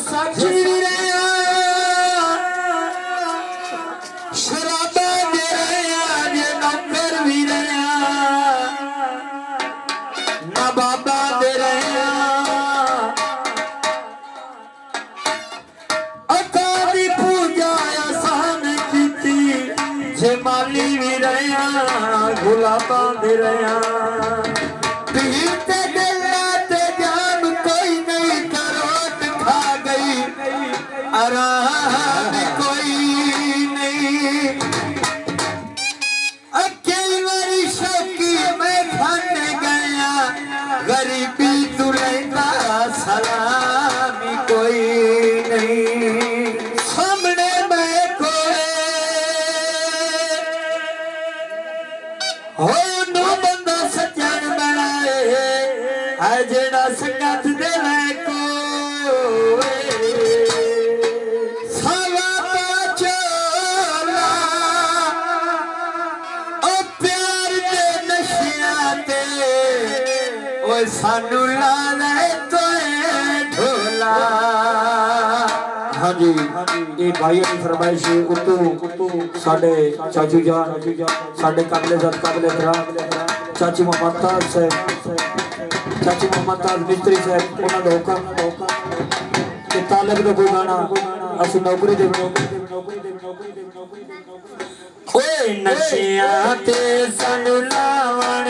साक्षी भी रहा शराबा दे रहा जे नौकर भी रहा ना बाबा दे रहा अकाली पूजा आसान की जे माली भी रहा गुलाबा दे रहा आराम कोई नहीं अकेली वाली शौकी मैं खाने गया गरीबी तुलेगा सलामी कोई नहीं सामने मैं कोई हो नो बंदा सजन बनाए अजड़ा संगत दे को सानू ला ले तो ढोला। हाँ जी ये भाई की फरमाइश उतू साडे चाचू जान साडे काबले जत काबले चाची मोहम्मद ताज साहब चाची मोहम्मद ताज मिस्त्री साहब उन्हां दा हुक्म कि तालब दा कोई गाना असि नौकरी दे ओए नशियां ते सानू लावण